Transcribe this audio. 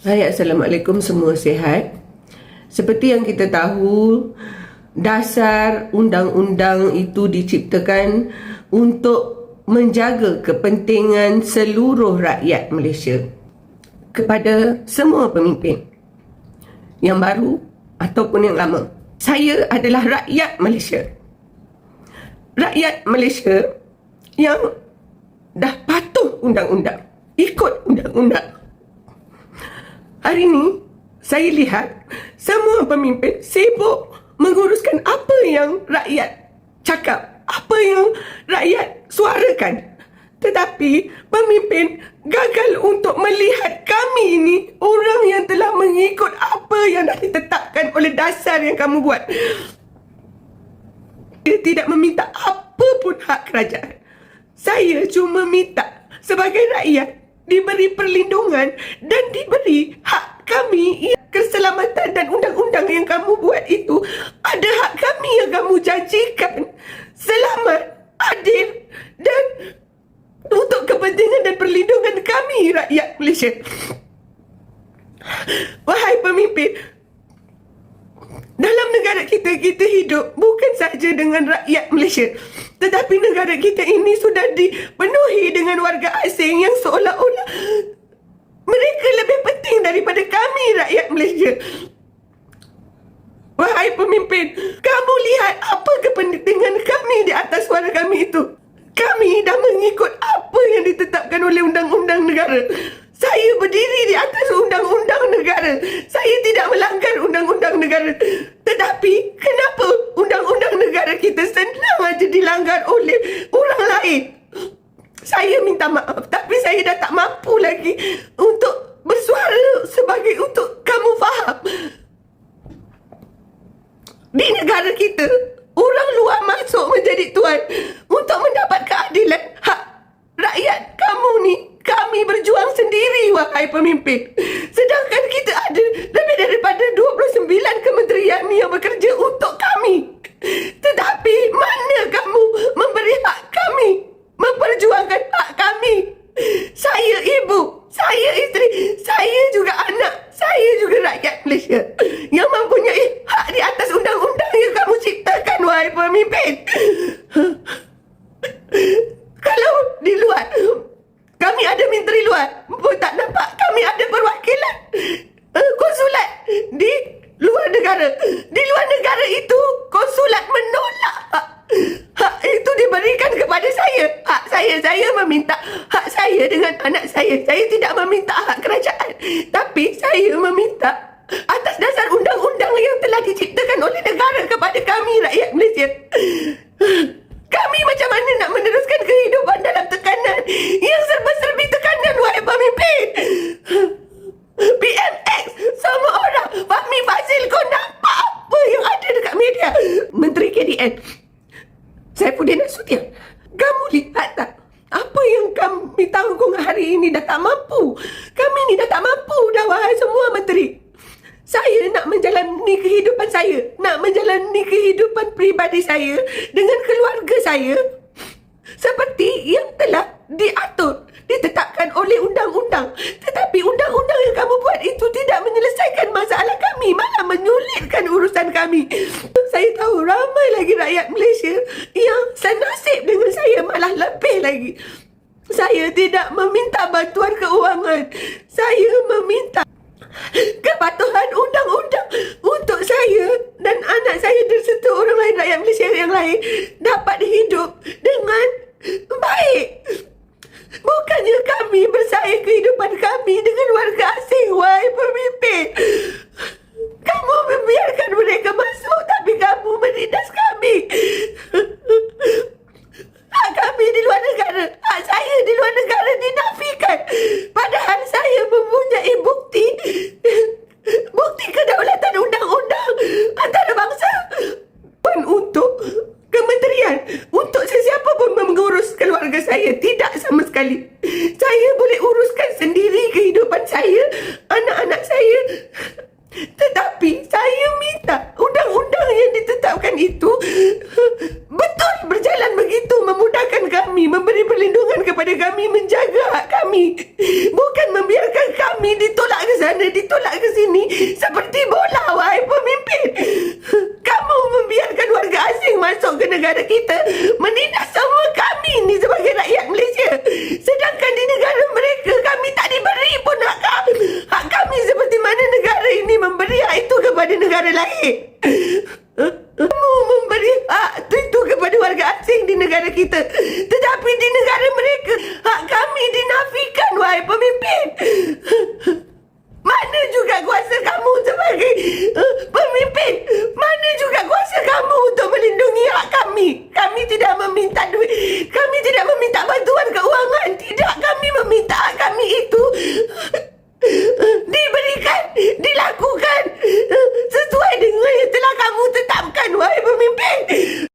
Hai, Assalamualaikum, semua sihat. Seperti yang kita tahu, dasar undang-undang itu diciptakan untuk menjaga kepentingan seluruh rakyat Malaysia kepada semua pemimpin yang baru ataupun yang lama. Saya adalah rakyat Malaysia. Rakyat Malaysia yang dah patuh undang-undang, ikut undang-undang. Hari ini, saya lihat semua pemimpin sibuk menguruskan apa yang rakyat cakap, apa yang rakyat suarakan. Tetapi pemimpin gagal untuk melihat kami ini orang yang telah mengikut apa yang dah ditetapkan oleh dasar yang kamu buat. Dia tidak meminta apa pun hak kerajaan. Saya cuma minta sebagai rakyat diberi perlindungan dan diberi hak kami. Keselamatan dan undang-undang yang kamu buat itu ada hak kami yang kamu janjikan. Selamat, adil dan untuk kepentingan dan perlindungan kami rakyat Malaysia. Wahai pemimpin, dalam negara kita, kita hidup bukan saja dengan rakyat Malaysia, tetapi negara kita ini sudah dipenuhi dengan warga asing yang seolah-olah mereka lebih penting daripada kami rakyat Malaysia. Wahai pemimpin, kamu lihat apa kepentingan kami di atas suara kami itu. Kami dah mengikut apa yang ditetapkan oleh undang-undang negara. Saya berdiri di atas undang-undang negara. Saya tidak melanggar undang-undang negara. Tetapi kenapa undang-undang negara kita senang aja dilanggar oleh orang lain? Saya minta maaf, tapi saya dah tak mampu lagi untuk bersuara sebagai untuk kamu faham. Di negara kita, orang luar masuk menjadi tuan untuk mendapat keadilan. Hak rakyat kamu ni, kami berjuang sendiri, wahai pemimpin. Sedangkan kita ada lebih daripada 29 kementerian yang bekerja untuk kami. Tetapi mana kamu memberi hak kami, memperjuangkan hak kami? Saya ibu, saya isteri, saya juga anak, saya juga rakyat Malaysia yang mempunyai hak di atas undang-undang yang kamu ciptakan, wahai pemimpin. Kalau di luar, kami ada menteri luar pun tak nampak kami ada perwakilan konsulat di luar negara. Di luar negara itu, konsulat menolak hak itu diberikan kepada saya. Hak saya meminta hak saya dengan anak saya. Saya tidak meminta hak kerajaan, tapi saya meminta atas dasar undang-undang yang telah diciptakan oleh negara kepada kami rakyat Malaysia. Kami macam mana nak meneruskan kehidupan dalam tekanan yang serba-serbi tekanan, wahai pemimpin? PMX, semua orang, Fahmi Fazil, kau nampak apa yang ada dekat media? Menteri KDN Saifuddin Nasution, kamu lihat tak apa yang kami tanggung hari ini? Dah tak mampu. Kami ni dah tak mampu dah, wahai semua menteri. Saya nak menjalani kehidupan saya, nak menjalani kehidupan peribadi saya dengan keluarga saya seperti yang telah diatur, ditetapkan oleh undang-undang. Tetapi undang-undang yang kamu buat itu tidak menyelesaikan masalah kami, malah menyulitkan urusan kami. Saya tahu ramai lagi rakyat Malaysia yang senasib dengan saya, malah lebih lagi. Saya tidak meminta bantuan keuangan. Saya meminta kepatuhan undang-undang untuk saya dan anak saya dan serta orang lain rakyat Malaysia yang lain dapat hidup dengan baik. Bukannya kami bersaing kehidupan kami dengan warga asing, wahai pemimpin. Kamu membiarkan mereka masuk, tapi kamu menindas kami. Hak kami di luar negara, hak saya di luar negara dinafikan. Padahal saya mempunyai bukti kedaulatan undang-undang antarabangsa pun untuk kementerian, untuk sesiapa pun mengurus keluarga saya. Tidak sama sekali. Saya boleh uruskan sendiri kehidupan saya ditolak ke sini seperti bola, wahai pemimpin. Kamu membiarkan warga asing masuk ke negara kita, menindas semua kami ni sebagai rakyat Malaysia. Sedangkan di negara mereka, kami tak diberi pun hak kami seperti mana negara ini memberi hak itu kepada negara lain.